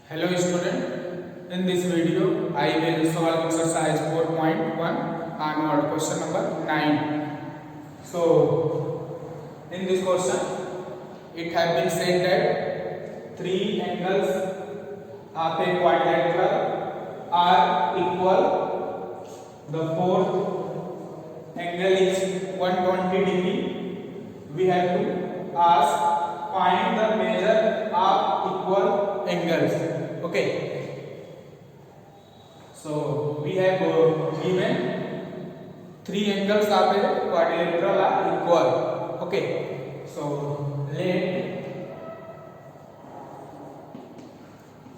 Hello student, in this video I will solve exercise 4.1 on question number 9. So in this question it has been said that three angles of a quadrilateral are equal. The fourth angle is 120 degree. We have to ask find the measure of equal angles. Okay, so we have given three angles of a quadrilateral are equal. Okay, so let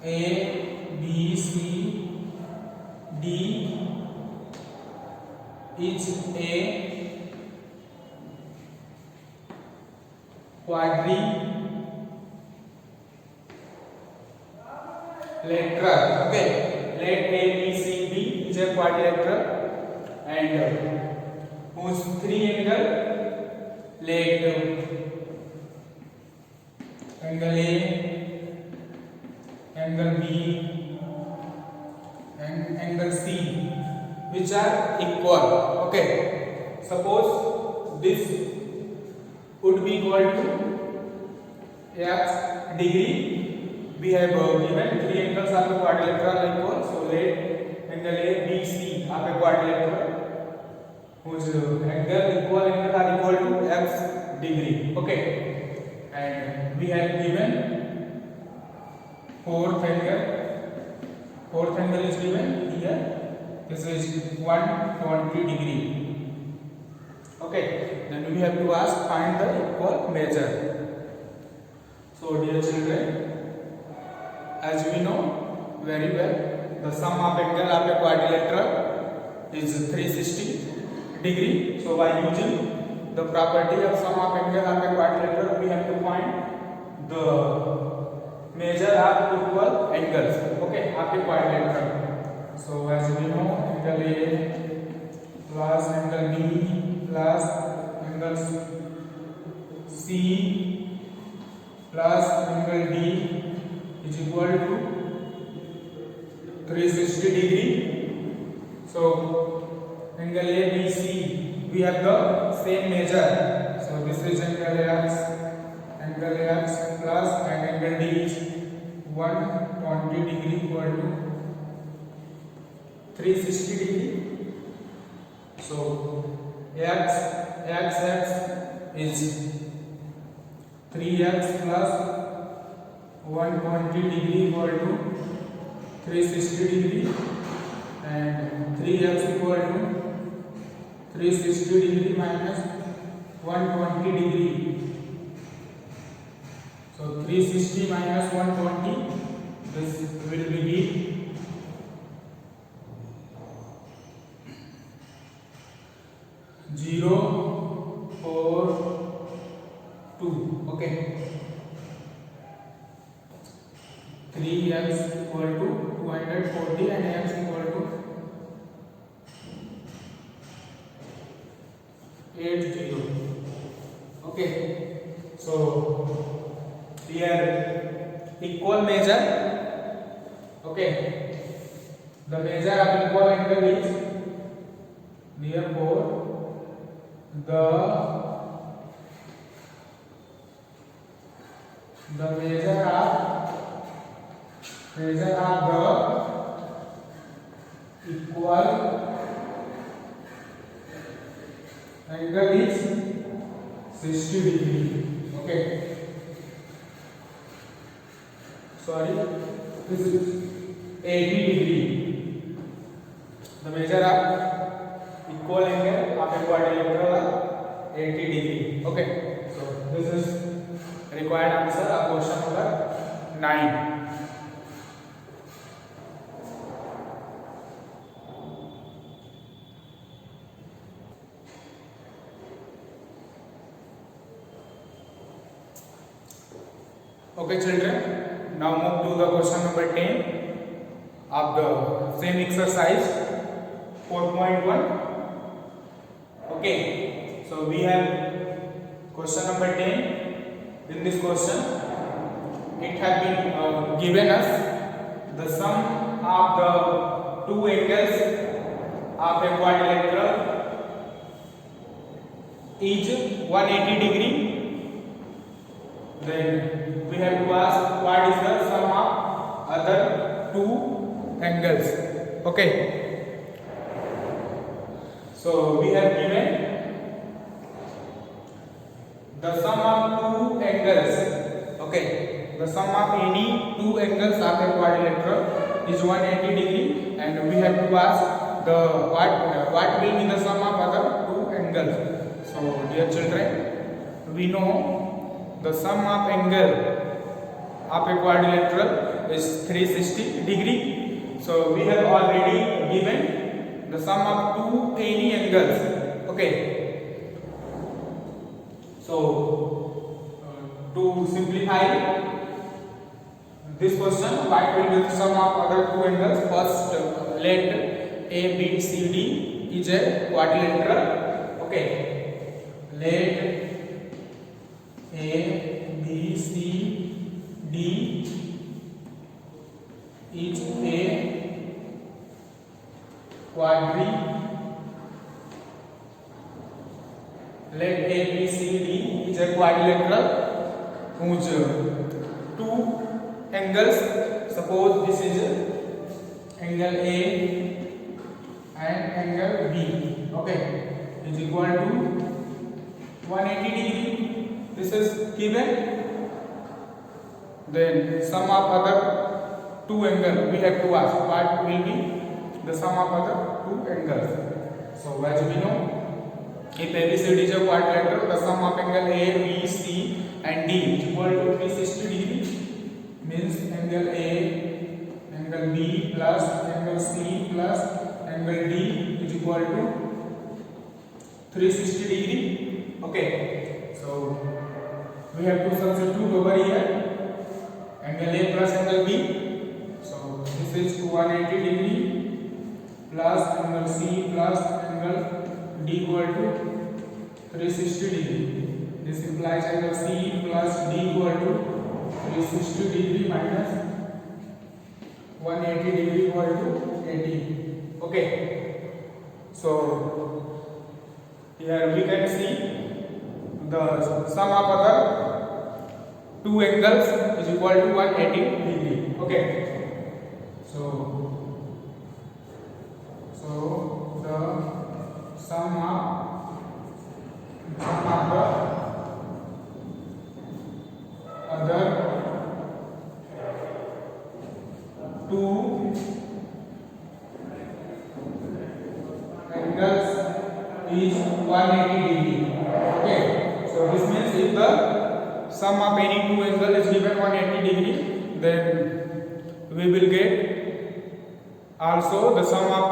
A, B, C, D is a quadrilateral. Okay, let A, B, C, D is a quadrilateral, and whose three angle? Let angle A, angle B, and angle C, which are equal. Okay, suppose this would be equal to x degree. We have given three angles of a quadrilateral equal. So let angle A, B, C of a quadrilateral whose angle are equal to x degree. Okay, and we have given fourth angle. Fourth angle is given here. This is 120 degree. Okay, then we have to ask find the equal measure. So dear children, as we know very well, the sum of angle of a quadrilateral is 360 degree. So by using the property of sum of angle of a quadrilateral, we have to find the measure of equal angles. Okay, of a quadrilateral. So as we know, angle A plus angle B plus angle C plus angle D is equal to 360 degree. So angle ABC, we have the same measure. So this is angle AX plus and angle D is 120 degree equal to 360 degree. So X is 3x plus 120 degree equal to 360 degree, and 3x equal to 360 degree minus 120 degree. So 360 minus 120, this will be 0, 4, 2. Okay. 3x equal to 240 and x equal to 80. Okay, so here equal measure. Okay, the measure of equal angle is, therefore the measure of the equal angle is 60 degree. Okay, sorry, this is 80 degree. The measure of equal angle of a quadrilateral 80 degree. Okay, so this is required answer of question number 9. Okay children, now move to the question number 10 of the same exercise 4.1. Okay, so we have question number 10. In this question it has been given us the sum of the two angles of a quadrilateral is 180 degree. Then we have to ask what is the sum of other two angles. Okay, so we have given the sum of two angles. Okay, the sum of any two angles of a quadrilateral is 180 degree, and we have to ask the what will be the sum of other two angles. So dear children, we know the sum of angle of a quadrilateral is 360 degree. So we have already given the sum of two any angles. Okay, so to simplify this question, what will be the sum of other two angles? First, let ABCD is a quadrilateral. Okay, let ABCD is a quadrilateral whose two angles, suppose this is angle A and angle B, okay, is equal to 180 degree. This is given. Then sum of other two angles, we have to ask what will be the sum of other two angles. So as we know, if ABCD is a quadrilateral, the sum of angle A, B, C and D is equal to 360 degree. Means angle A, angle B plus angle C plus angle D is equal to 360 degree. Okay, so we have to substitute over here angle A plus angle B. So this is 180 degree plus angle C plus angle D equal to 360 degree. This implies angle C plus D equal to 360 degree minus 180 degree equal to 80. Okay, so here we can see the sum of other two angles is equal to 180 degree. Okay, so the sum of the other two angles is 180 degree. Okay, so this means if the sum of any two angle is given 180 degree, then we will get also the sum of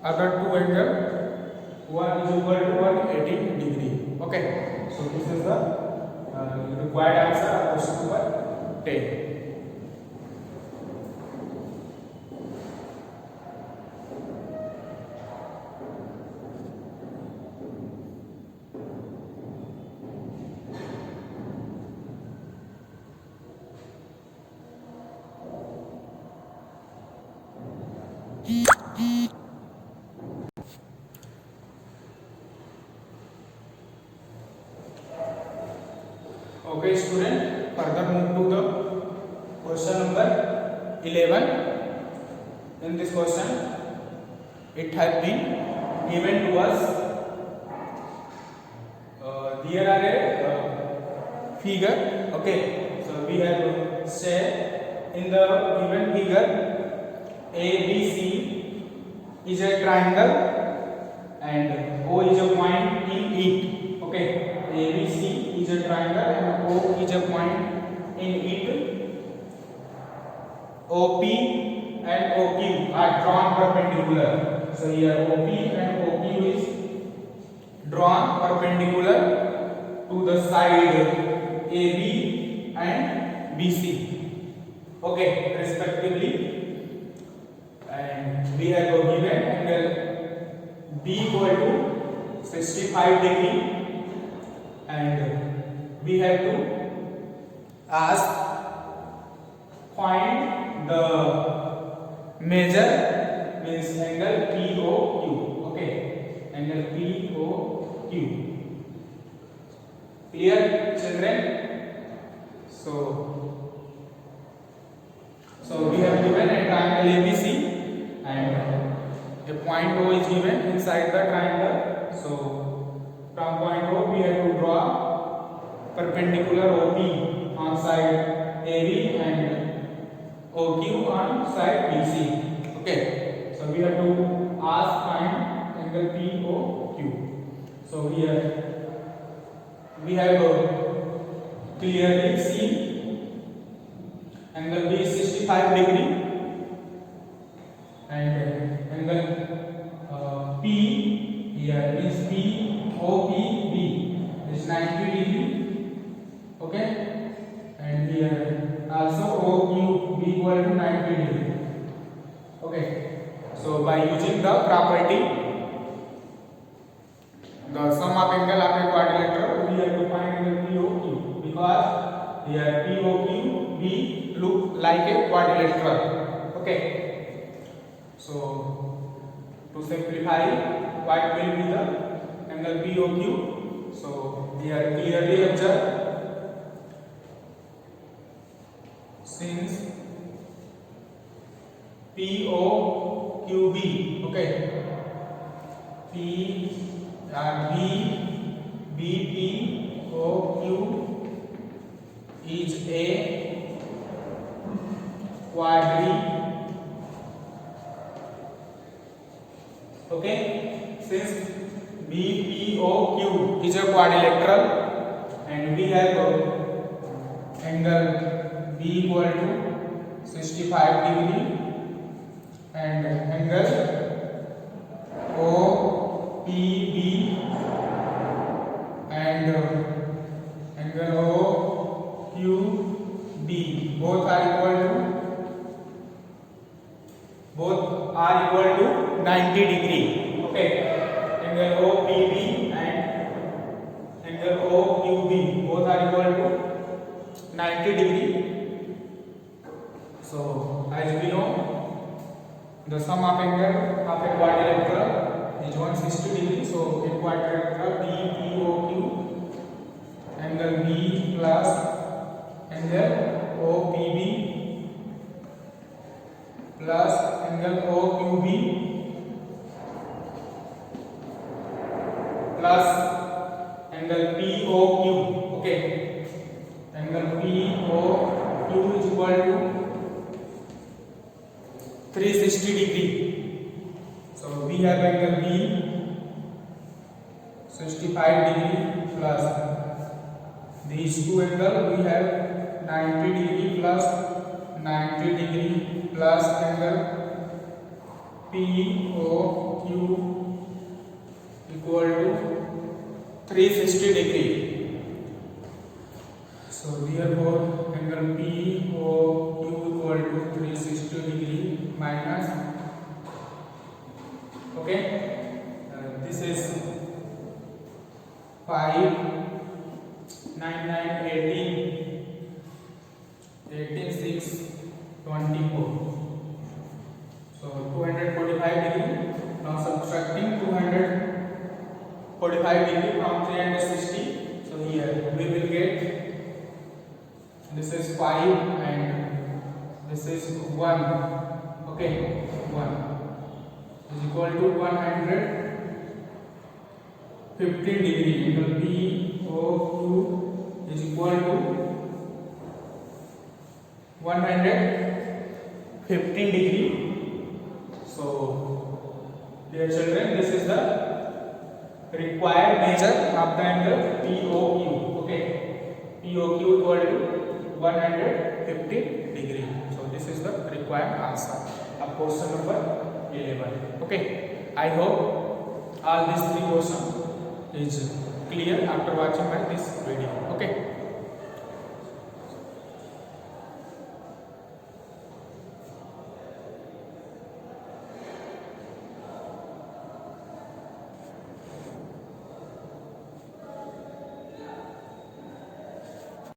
other two angle, one is equal to 180 degree. Okay, so this is the required answer of question number 10. Okay, student, further move to the question number 11. In this question, it has been given to us. There are a figure. Okay, so we have said in the given figure, ABC is a triangle and O is a point in it. Okay, ABC is a triangle and O is a point in it. OP and OQ are drawn perpendicular. So here OP and OQ is drawn perpendicular to the side AB and BC. Okay, respectively. And we have given angle B equal to 65 degree. And we have to ask find the measure means angle POQ. Okay, angle POQ. Clear, children? So we have given a triangle ABC and a point O is given inside the triangle. So from point O we have to draw perpendicular OP on side AB and OQ on side BC. Okay, so we have to ask find angle POQ. So here we have clearly seen angle B is 65 degree and angle P here is POPB is 90 degree. Okay, and here also OQB equal to 90 degree. Okay, so by using the property the sum of angle of a quadrilateral we have to find angle POQ because here POQB look like a quadrilateral. Okay, so to simplify what will be the angle POQ, so here clearly observe since POQB, okay, P B BPOQ is a okay, since BPOQ is a quadrilateral and we have angle B equal to 65 degree and angle OPB and angle OQB both are equal to 90 degree. Okay, angle OPB and angle OQB both are equal to 90 degree. So as we know the sum of angle of a quadrilateral is 160 degree. So a quadrilateral BPOQ angle B plus angle OPB plus angle OQB plus angle POQ. Okay, angle POQ is equal to 360 degree. So we have angle B 65 degree plus these two angle we have 90 degree plus 90 degree plus angle POQ equal to 360 degree. So therefore angle POQ equal to 360 degree minus, okay, this is 5 9 9 18 6 24. So 245 degree. Now subtracting 245 degree from 360. So here we will get this is 5 and this is 1. Okay, 1 is equal to 115 degree. Angle POQ is equal to 115 degree. So dear children, this is the required measure of the angle POQ. Okay, POQ equal to 150 degree. So this is the required answer of question number 11. Okay, I hope all these three questions is clear after watching my this video. Okay.